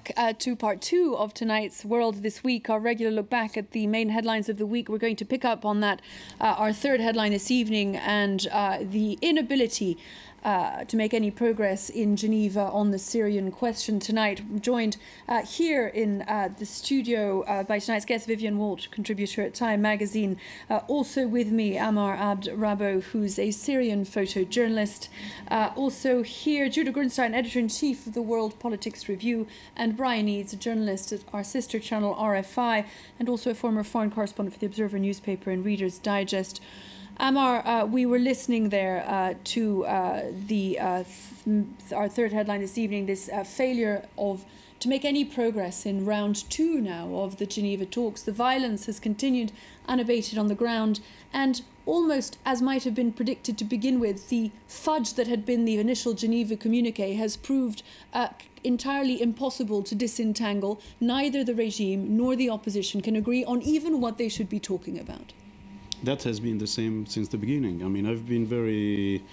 back to part two of tonight's World This Week, our regular look back at the main headlines of the week. We're going to pick up on that, our third headline this evening, and the inability to make any progress in Geneva on the Syrian question tonight. I'm joined here in the studio by tonight's guest, Vivienne, contributor at Time magazine. Also with me, Ammar RABBO, who's a Syrian photojournalist. Also here, Judah GRUNSTEIN, editor-in-chief of the World Politics Review, and Brian Eads, a journalist at our sister channel RFI, and also a former foreign correspondent for the Observer newspaper and Reader's Digest. Ammar, we were listening there to our third headline this evening, this failure to make any progress in round two now of the Geneva talks. The violence has continued unabated on the ground, and almost as might have been predicted to begin with, the fudge that had been the initial Geneva communique has proved entirely impossible to disentangle. Neither the regime nor the opposition can agree on even what they should be talking about. That has been the same since the beginning. I mean, I've been very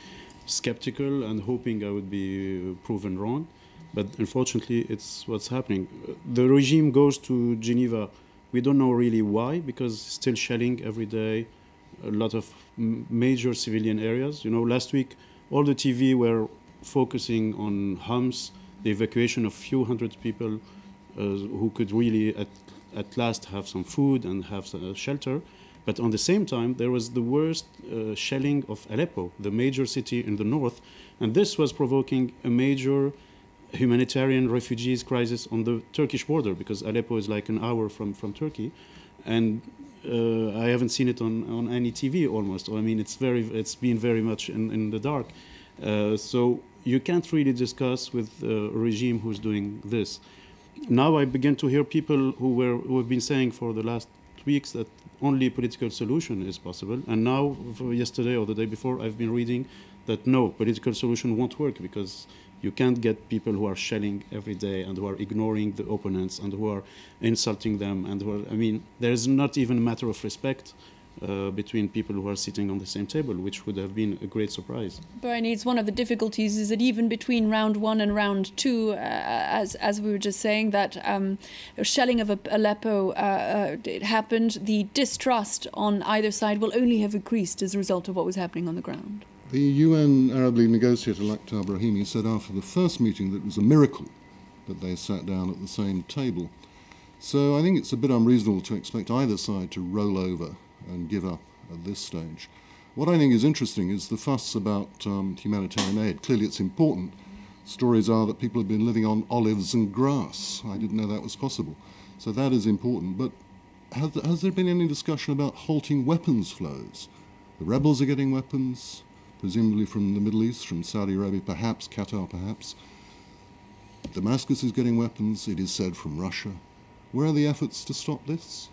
skeptical and hoping I would be proven wrong. But unfortunately, it's what's happening. The regime goes to Geneva. We don't know really why, because still shelling every day, a lot of major civilian areas. You know, last week, all the TV were focusing on Homs, the evacuation of few hundred people who could really at last have some food and have some shelter. But on the same time, there was the worst shelling of Aleppo, the major city in the north, and this was provoking a major humanitarian refugees crisis on the Turkish border, because Aleppo is like an hour from Turkey, and I haven't seen it on any TV almost. I mean, it's been very much in the dark. So you can't really discuss with a regime who's doing this. Now I begin to hear people who have been saying for the last weeks that only political solution is possible, and now yesterday or the day before I've been reading that no, political solution won't work, because you can't get people who are shelling every day and who are ignoring the opponents and who are insulting them and who are, I mean, there's not even a matter of respect between people who are sitting on the same table, which would have been a great surprise. Brian, it's one of the difficulties is that even between round one and round two, as we were just saying, that shelling of Aleppo it happened, the distrust on either side will only have increased as a result of what was happening on the ground. The UN Arab League negotiator Lakhdar Brahimi said after the first meeting that it was a miracle that they sat down at the same table. So I think it's a bit unreasonable to expect either side to roll over and give up at this stage. What I think is interesting is the fuss about humanitarian aid. Clearly it's important. Stories are that people have been living on olives and grass. I didn't know that was possible. So that is important. But has there been any discussion about halting weapons flows? The rebels are getting weapons, presumably from the Middle East, from Saudi Arabia, perhaps, Qatar perhaps. Damascus is getting weapons, it is said, from Russia. Where are the efforts to stop this?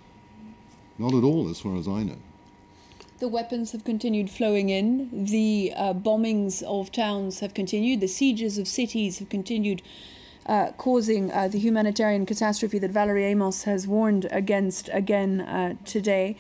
Not at all, as far as I know. The weapons have continued flowing in. The bombings of towns have continued. The sieges of cities have continued, causing the humanitarian catastrophe that Valerie Amos has warned against again today.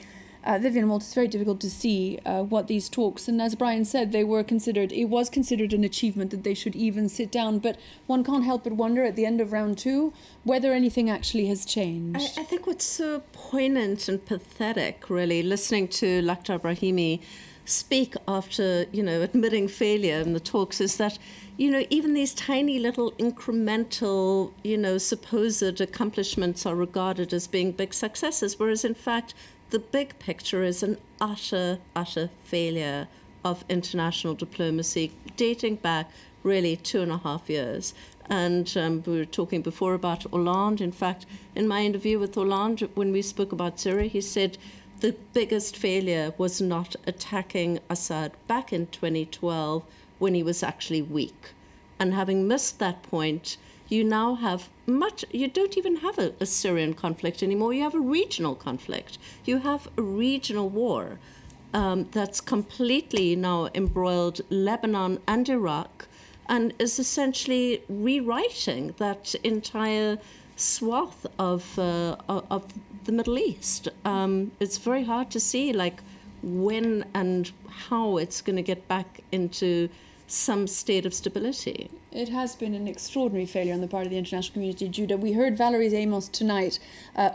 Vivienne, it's very difficult to see what these talks, and as Brian said, it was considered an achievement that they should even sit down, but one can't help but wonder at the end of round two whether anything actually has changed. I think what's so poignant and pathetic, really, listening to Lakhdar Brahimi speak after, admitting failure in the talks, is that, even these tiny little incremental, supposed accomplishments are regarded as being big successes, whereas in fact, the big picture is an utter failure of international diplomacy dating back really 2.5 years. And we were talking before about Hollande. In fact, in my interview with Hollande, when we spoke about Syria, he said the biggest failure was not attacking Assad back in 2012 when he was actually weak. And having missed that point, you now have you don't even have a Syrian conflict anymore. You have a regional conflict. You have a regional war that's completely now embroiled Lebanon and Iraq, and is essentially rewriting that entire swath of the Middle East. It's very hard to see when and how it's going to get back into some state of stability. It has been an extraordinary failure on the part of the international community, Judah. We heard Valerie Amos tonight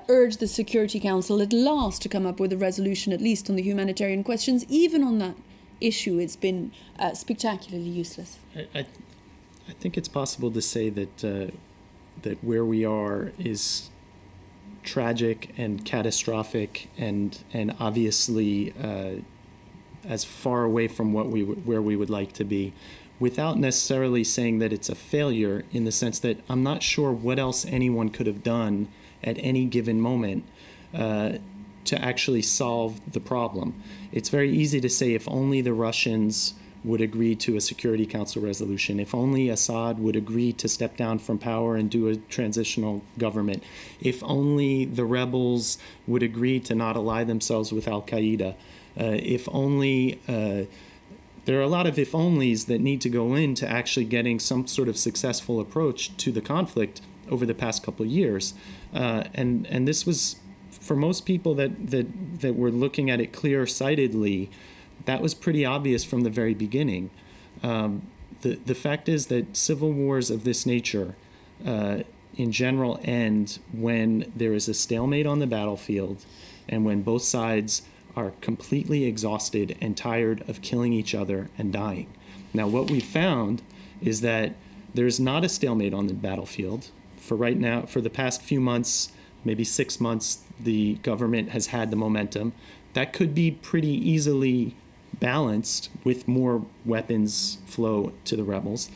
urge the Security Council at last to come up with a resolution, at least on the humanitarian questions. Even on that issue, it's been spectacularly useless. I think it's possible to say that that where we are is tragic and catastrophic, and obviously as far away from where we would like to be, without necessarily saying that it's a failure, in the sense that I'm not sure what else anyone could have done at any given moment to actually solve the problem. It's very easy to say, if only the Russians would agree to a Security Council resolution, if only Assad would agree to step down from power and do a transitional government, if only the rebels would agree to not ally themselves with Al-Qaeda, if only... there are a lot of if-onlys that need to go into actually getting some sort of successful approach to the conflict over the past couple of years. And this was, for most people that were looking at it clear-sightedly, that was pretty obvious from the very beginning. The fact is that civil wars of this nature in general end when there is a stalemate on the battlefield and when both sides are completely exhausted and tired of killing each other and dying. Now, what we found is that there's not a stalemate on the battlefield. For right now, for the past few months, maybe 6 months, the government has had the momentum. That could be pretty easily balanced with more weapons flow to the rebels.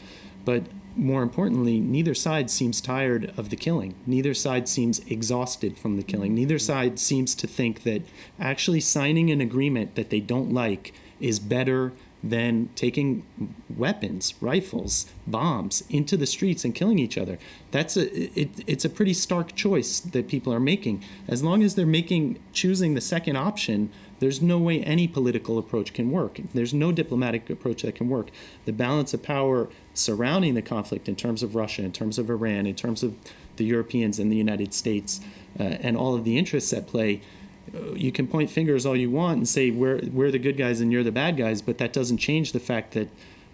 But more importantly, neither side seems tired of the killing. Neither side seems exhausted from the killing. Neither side seems to think that actually signing an agreement that they don't like is better than taking weapons, rifles, bombs into the streets and killing each other. It's a pretty stark choice that people are making. As long as they're choosing the second option, there's no way any political approach can work. There's no diplomatic approach that can work. The balance of power surrounding the conflict in terms of Russia, in terms of Iran, in terms of the Europeans and the United States, and all of the interests at play, you can point fingers all you want and say we're the good guys and you're the bad guys, but that doesn't change the fact that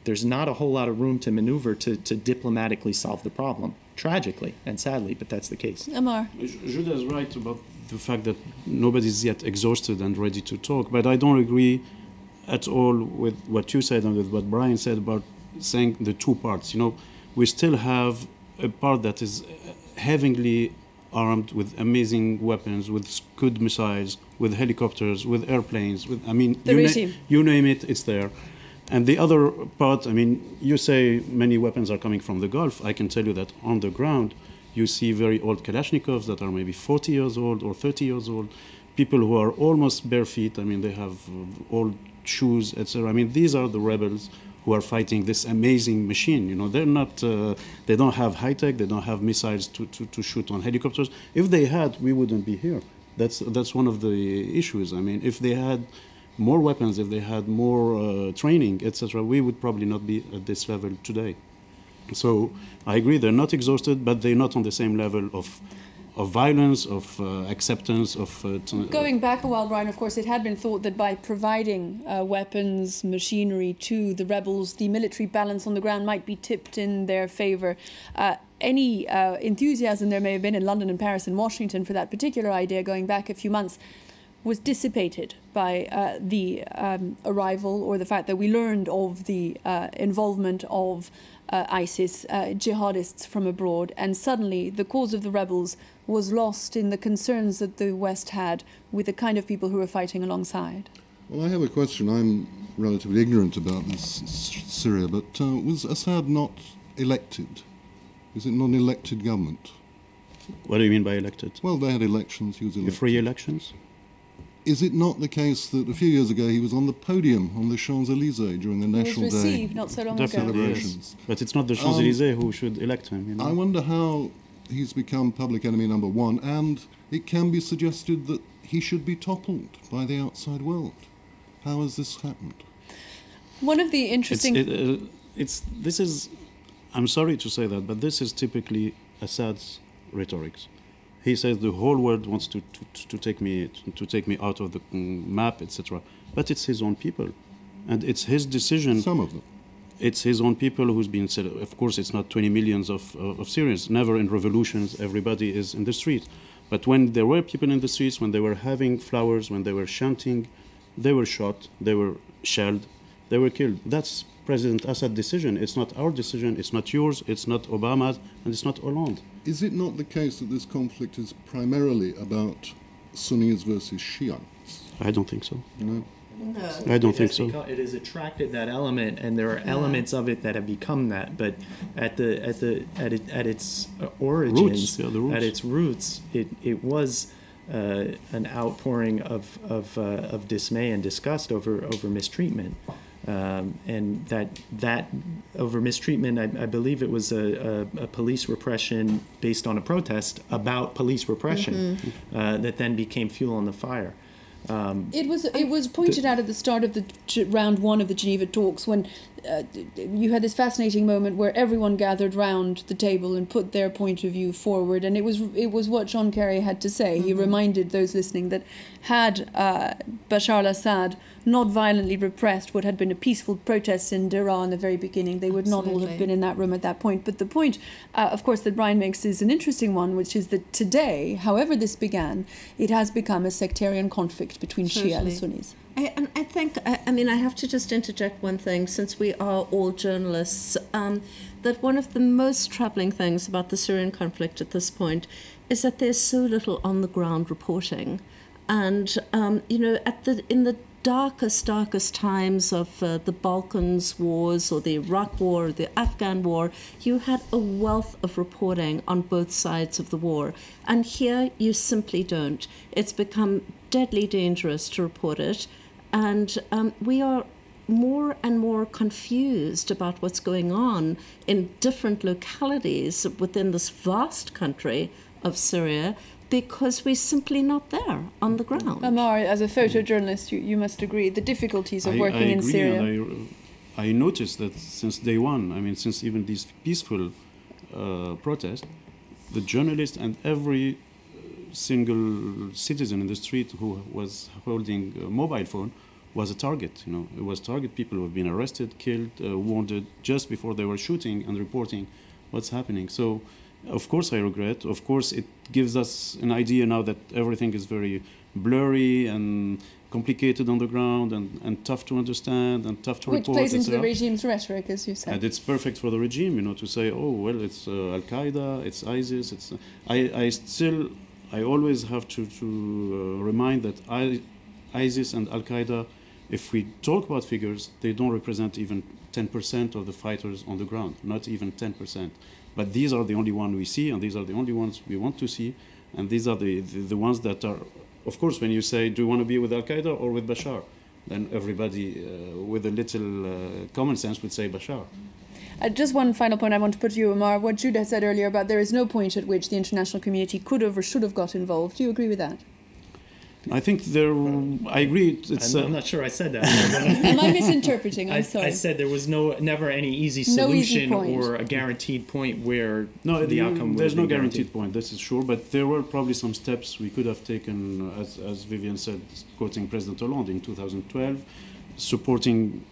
there's not a whole lot of room to maneuver to diplomatically solve the problem. Tragically and sadly, but that's the case. Ammar. Judah is right about the fact that nobody's yet exhausted and ready to talk, but I don't agree at all with what you said and with what Brian said about saying the two parts. You know, we still have a part that is heavily armed with amazing weapons, with Scud missiles, with helicopters, with airplanes, with, I mean, you name it, it's there. And the other part, I mean, you say many weapons are coming from the Gulf. I can tell you that on the ground, you see very old Kalashnikovs that are maybe 40 years old or 30 years old, people who are almost bare feet. I mean, they have old shoes, etc. I mean, these are the rebels who are fighting this amazing machine. You know, they're not, they don't have high tech, they don't have missiles to shoot on helicopters. If they had, we wouldn't be here. That's one of the issues. I mean, if they had more weapons, if they had more training, etc., we would probably not be at this level today. So I agree, they're not exhausted, but they're not on the same level of violence, of acceptance, of... Going back a while, Brian, of course, it had been thought that by providing weapons, machinery to the rebels, the military balance on the ground might be tipped in their favor. Any enthusiasm there may have been in London and Paris and Washington for that particular idea going back a few months was dissipated by the arrival or the fact that we learned of the involvement of ISIS, jihadists from abroad, and suddenly the cause of the rebels was lost in the concerns that the West had with the kind of people who were fighting alongside. Well, I have a question. I'm relatively ignorant about this Syria, but was Assad not elected? Is it not an elected government? What do you mean by elected? Well, they had elections. He was elected. Free elections? Is it not the case that a few years ago he was on the podium on the Champs-Élysées during the National Day? He was received Day not so long celebrations? Yes. But it's not the Champs-Élysées who should elect him. You know? I wonder how he's become public enemy number one, and it can be suggested that he should be toppled by the outside world. How has this happened? One of the interesting... This is, I'm sorry to say that, but this is typically Assad's rhetoric. He says the whole world wants to take me out of the map, etc. But it's his own people, and it's his decision. Some of them. it's his own people who's been said. Of course, it's not 20 millions of Syrians. Never in revolutions, everybody is in the street. But when there were people in the streets, when they were having flowers, when they were chanting, they were shot, they were shelled, they were killed. That's President Assad's decision. It's not our decision, it's not yours, it's not Obama's, and it's not Hollande. Is it not the case that this conflict is primarily about Sunnis versus Shiites? I don't think so. No? No. I don't think so. It has attracted that element, and there are elements of it that have become that. But at its origins, at its roots, it was an outpouring of dismay and disgust over mistreatment, and that over mistreatment, I believe it was a police repression based on a protest about police repression that then became fuel on the fire. It was pointed out at the start of the round one of the Geneva talks when you had this fascinating moment where everyone gathered round the table and put their point of view forward, and it was what John Kerry had to say. He reminded those listening that had Bashar al-Assad not violently repressed what had been a peaceful protest in Daraa in the very beginning, they would not all have been in that room at that point. But the point, of course, that Brian makes is an interesting one, which is that today, however this began, it has become a sectarian conflict between Shia and Sunnis. And I think, I mean, I have to just interject one thing, since we are all journalists, that one of the most troubling things about the Syrian conflict at this point is that there's so little on-the-ground reporting. And, you know, in the darkest times of the Balkans wars or the Iraq war or the Afghan war, you had a wealth of reporting on both sides of the war. And here you simply don't. It's become deadly dangerous to report it. And we are more and more confused about what's going on in different localities within this vast country of Syria, because we're simply not there on the ground. Ammar, as a photojournalist, you must agree the difficulties of working in Syria. And I noticed that since day one, I mean, since even these peaceful protests, the journalists and every single citizen in the street who was holding a mobile phone was a target. You know, it was target. People who have been arrested, killed, wounded just before they were shooting and reporting what's happening. So, of course, I regret. Of course, it gives us an idea now that everything is very blurry and complicated on the ground and tough to understand and tough to report. Which plays into the regime's rhetoric, as you said. And it's perfect for the regime, you know, to say, oh, well, it's Al-Qaeda, it's ISIS. It's I always have to remind that ISIS and Al-Qaeda, if we talk about figures, they don't represent even 10% of the fighters on the ground, not even 10%. But these are the only ones we see, and these are the only ones we want to see, and these are the ones that are, of course, when you say, do you want to be with Al-Qaeda or with Bashar? Then everybody with a little common sense would say Bashar. Just one final point I want to put to you, Ammar. What Judah said earlier about there is no point at which the international community could have or should have got involved. Do you agree with that? I think I agree. I'm not sure I said that. Am I misinterpreting? I'm sorry. I said there was never any easy solution or a guaranteed point where the outcome there's no guaranteed point, this is sure, but there were probably some steps we could have taken, as Vivienne said, quoting President Hollande in 2012, supporting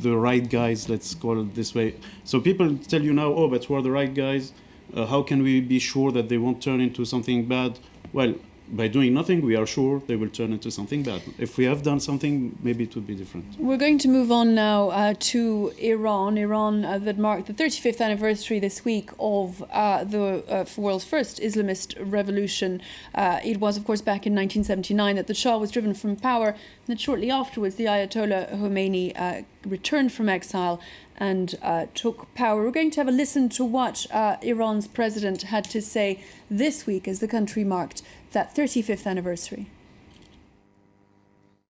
the right guys, let's call it this way. So people tell you now, oh, but who are the right guys? How can we be sure that they won't turn into something bad? Well, by doing nothing, we are sure they will turn into something bad. If we have done something, maybe it would be different. We're going to move on now to Iran. Iran that marked the 35th anniversary this week of the world's first Islamist revolution. It was, of course, back in 1979 that the Shah was driven from power, and that shortly afterwards the Ayatollah Khomeini returned from exile and took power. We're going to have a listen to what Iran's president had to say this week as the country marked that 35th anniversary.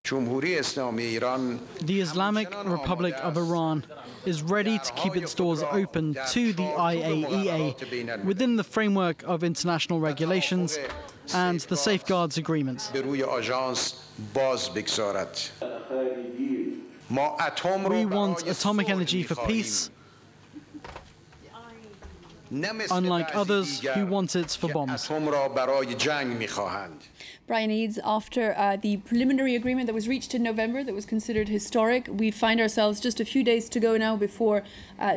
The Islamic Republic of Iran is ready to keep its doors open to the IAEA within the framework of international regulations and the safeguards agreements. We want atomic energy for peace. unlike others who want it for bombs. Brian Eads, after the preliminary agreement that was reached in November that was considered historic, we find ourselves just a few days to go now before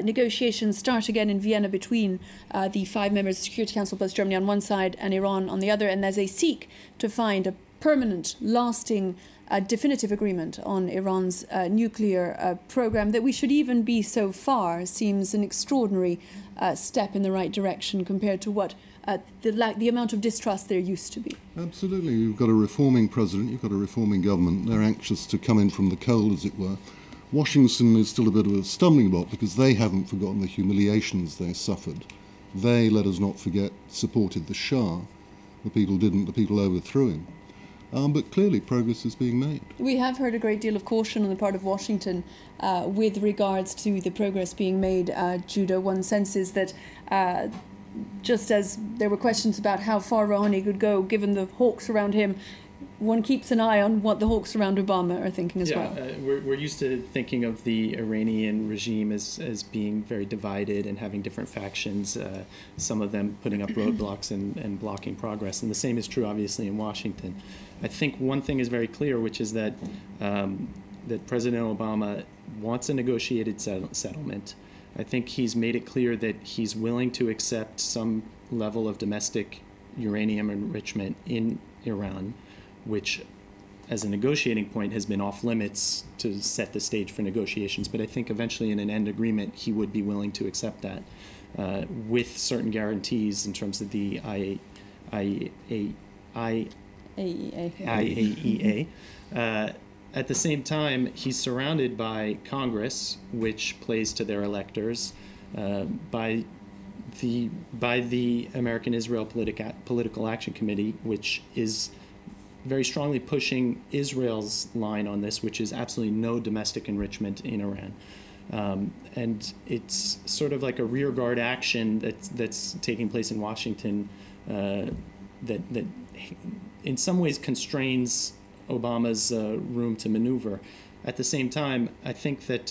negotiations start again in Vienna between the 5 members of the Security Council plus Germany on one side and Iran on the other, and as they seek to find a permanent, lasting, definitive agreement on Iran's nuclear program. That we should even be so far seems an extraordinary step in the right direction compared to what the amount of distrust there used to be. Absolutely. You've got a reforming president, you've got a reforming government. They're anxious to come in from the cold, as it were. Washington is still a bit of a stumbling block because they haven't forgotten the humiliations they suffered. They, let us not forget, supported the Shah. The people didn't. The people overthrew him. But clearly progress is being made. We have heard a great deal of caution on the part of Washington with regards to the progress being made. Judah, one senses that just as there were questions about how far Rouhani could go given the hawks around him, one keeps an eye on what the hawks around Obama are thinking as well. We're used to thinking of the Iranian regime as being very divided and having different factions, some of them putting up roadblocks and blocking progress. And the same is true, obviously, in Washington. I think one thing is very clear, which is that that President Obama wants a negotiated settlement. I think he's made it clear that he's willing to accept some level of domestic uranium enrichment in Iran, which as a negotiating point has been off limits to set the stage for negotiations. But I think eventually in an end agreement he would be willing to accept that with certain guarantees in terms of the IAEA. At the same time, he's surrounded by Congress, which plays to their electors, by the American Israel Political Action Committee, which is very strongly pushing Israel's line on this, which is absolutely no domestic enrichment in Iran. And it's sort of like a rearguard action that's taking place in Washington that in some ways constrains Obama's room to maneuver. At the same time, I think that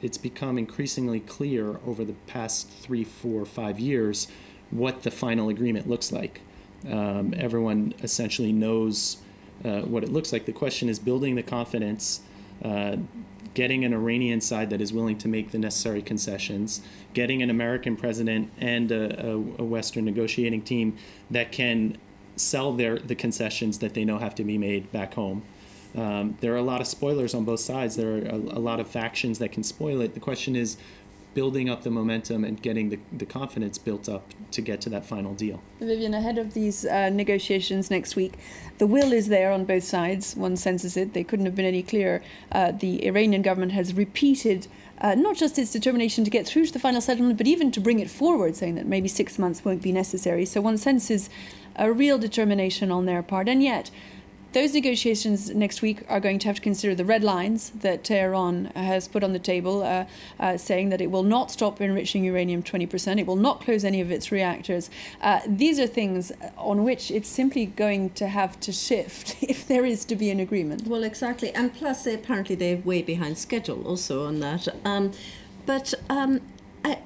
it's become increasingly clear over the past 3, 4, 5 years what the final agreement looks like. Everyone essentially knows what it looks like. The question is building the confidence, getting an Iranian side that is willing to make the necessary concessions, getting an American president and a Western negotiating team that can sell the concessions that they know have to be made back home. There are a lot of spoilers on both sides. There are a lot of factions that can spoil it. The question is building up the momentum and getting the confidence built up to get to that final deal. Vivienne, ahead of these negotiations next week, the will is there on both sides. One senses it. They couldn't have been any clearer. The Iranian government has repeated not just its determination to get through to the final settlement, but even to bring it forward, saying that maybe 6 months won't be necessary. So one senses a real determination on their part. And yet, those negotiations next week are going to have to consider the red lines that Tehran has put on the table, saying that it will not stop enriching uranium 20%, it will not close any of its reactors. These are things on which it's simply going to have to shift if there is to be an agreement. Well, exactly. And plus, they're way behind schedule also on that.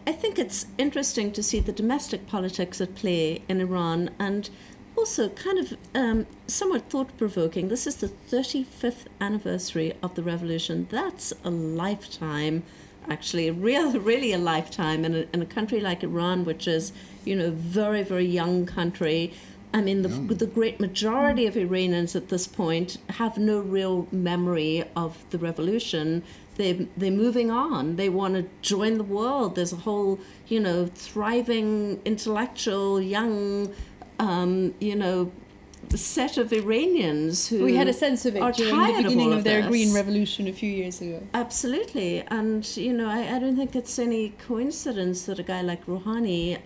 I think it's interesting to see the domestic politics at play in Iran, and also kind of somewhat thought-provoking. This is the 35th anniversary of the revolution. That's a lifetime, actually, really a lifetime in a country like Iran, which is, very, very young country. I mean, the great majority of Iranians at this point have no real memory of the revolution. They're moving on. They want to join the world. There's a whole, thriving, intellectual, young, set of Iranians who we had a sense of it during the beginning of their Green Revolution a few years ago. Absolutely. And, I don't think it's any coincidence that a guy like Rouhani,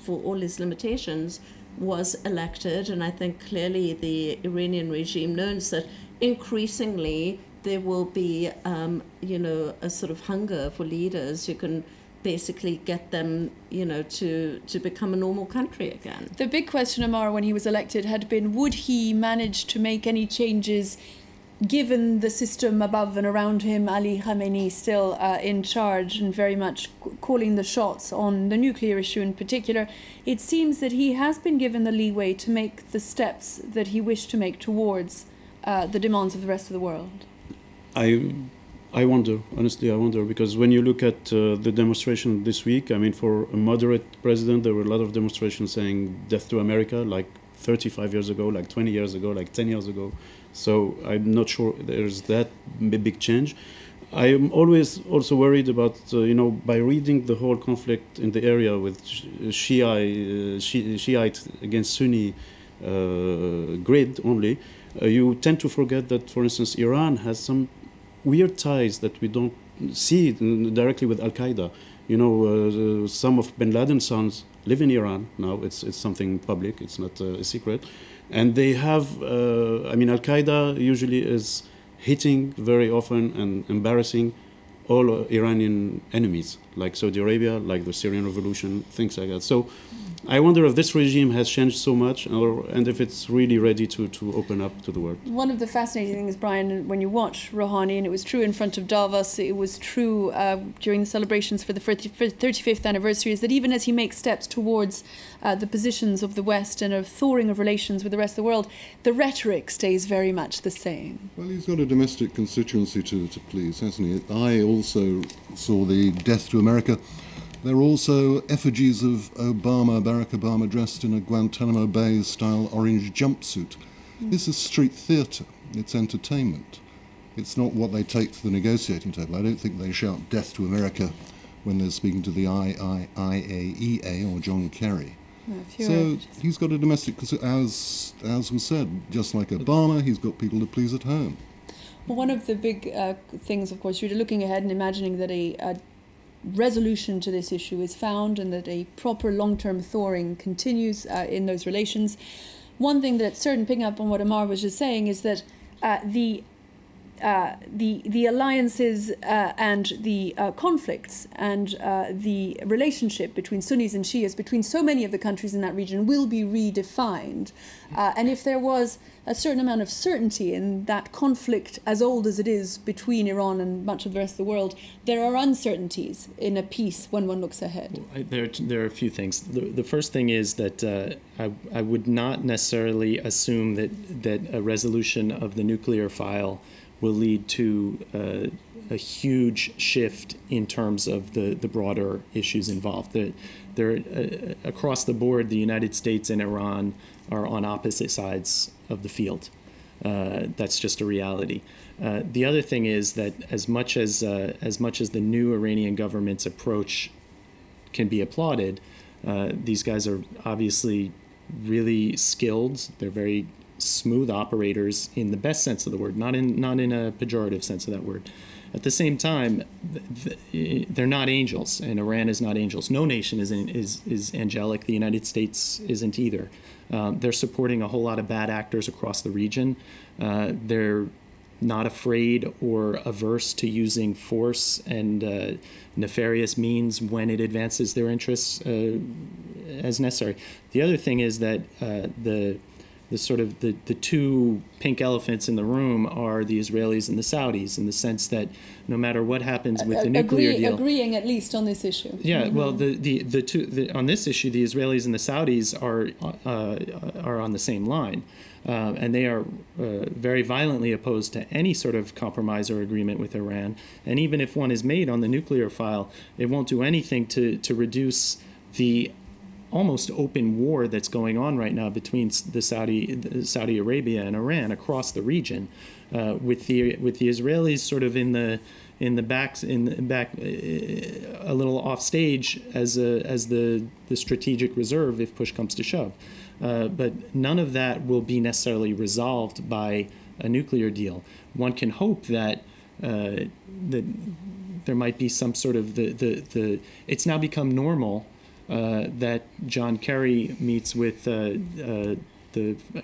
for all his limitations, was elected. And I think clearly the Iranian regime knows that increasingly there will be, a sort of hunger for leaders who can basically get them, to become a normal country again. The big question, Ammar, when he was elected had been, would he manage to make any changes given the system above and around him, Ali Khamenei still in charge and very much calling the shots on the nuclear issue in particular, it seems that he has been given the leeway to make the steps that he wished to make towards the demands of the rest of the world. I wonder, honestly, I wonder, because when you look at the demonstration this week, I mean, for a moderate president, there were a lot of demonstrations saying death to America, like 35 years ago, like 20 years ago, like 10 years ago. So I'm not sure there's that big change. I am always also worried about, by reading the whole conflict in the area with Shiite against Sunni grid only, you tend to forget that, for instance, Iran has some weird ties that we don't see directly with Al-Qaeda. Some of bin Laden's sons live in Iran now. It's something public. It's not a secret. And they have, Al-Qaeda usually is hitting very often and embarrassing all Iranian enemies, like Saudi Arabia, like the Syrian revolution, things like that. So I wonder if this regime has changed so much, and if it's really ready to open up to the world. One of the fascinating things, Brian, when you watch Rouhani, and it was true in front of Davos, it was true during the celebrations for the 35th anniversary, is that even as he makes steps towards the positions of the West and a thawing of relations with the rest of the world, the rhetoric stays very much the same. Well, he's got a domestic constituency to please, hasn't he? I also saw the Death to America. There are also effigies of Barack Obama dressed in a Guantanamo Bay-style orange jumpsuit. This is street theatre. It's entertainment. It's not what they take to the negotiating table. I don't think they shout "Death to America" when they're speaking to the IAEA or John Kerry. So he's got a domestic, as was said, just like Obama, he's got people to please at home. Well, one of the big things, of course, you're looking ahead and imagining that a resolution to this issue is found and that a proper long-term thawing continues in those relations. One thing that's certain, picking up on what Ammar was just saying, is that the alliances and the conflicts and the relationship between Sunnis and Shias, between so many of the countries in that region, will be redefined. And if there was a certain amount of certainty in that conflict, as old as it is, between Iran and much of the rest of the world, there are uncertainties in a peace when one looks ahead. There are a few things. The first thing is that I would not necessarily assume that a resolution of the nuclear file will lead to a huge shift in terms of the broader issues involved. Across the board, the United States and Iran are on opposite sides of the field. That's just a reality. The other thing is that as much as the new Iranian government's approach can be applauded, these guys are obviously really skilled. They're very smooth operators in the best sense of the word, not in a pejorative sense of that word. At the same time, they're not angels, and Iran is not angels. No nation is angelic. The United States isn't either. They're supporting a whole lot of bad actors across the region. They're not afraid or averse to using force and nefarious means when it advances their interests as necessary. The other thing is that the two pink elephants in the room are the Israelis and the Saudis, in the sense that no matter what happens with the nuclear deal, agreeing at least on this issue. Yeah, well, on this issue, the Israelis and the Saudis are on the same line, and they are very violently opposed to any sort of compromise or agreement with Iran. And even if one is made on the nuclear file, it won't do anything to reduce the almost open war that's going on right now between Saudi Arabia and Iran across the region, with the Israelis sort of in the back a little off stage as the strategic reserve if push comes to shove. But none of that will be necessarily resolved by a nuclear deal. One can hope that that there might be some sort of it's now become normal that John Kerry meets with the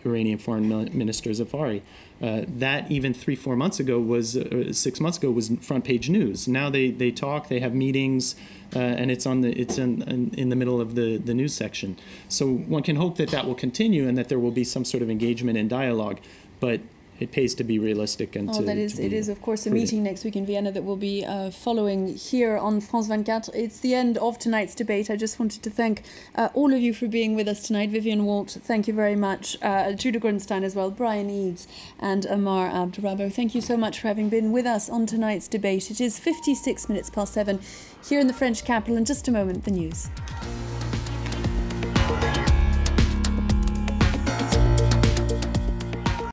Iranian foreign minister Zafari. That even 3-4 months ago was 6 months ago was front page news. Now they talk, they have meetings, and it's in the middle of the news section. So one can hope that will continue and that there will be some sort of engagement and dialogue. But it pays to be realistic and it is of course a meeting next week in Vienna that will be following here on France 24. It's the end of tonight's debate. I just wanted to thank all of you for being with us tonight. Vivienne Walt, thank you very much. Judah GRUNSTEIN as well, Brian EADS and Ammar RABBO. Thank you so much for having been with us on tonight's debate. It is 56 minutes past 7 here in the French capital. In just a moment, the news.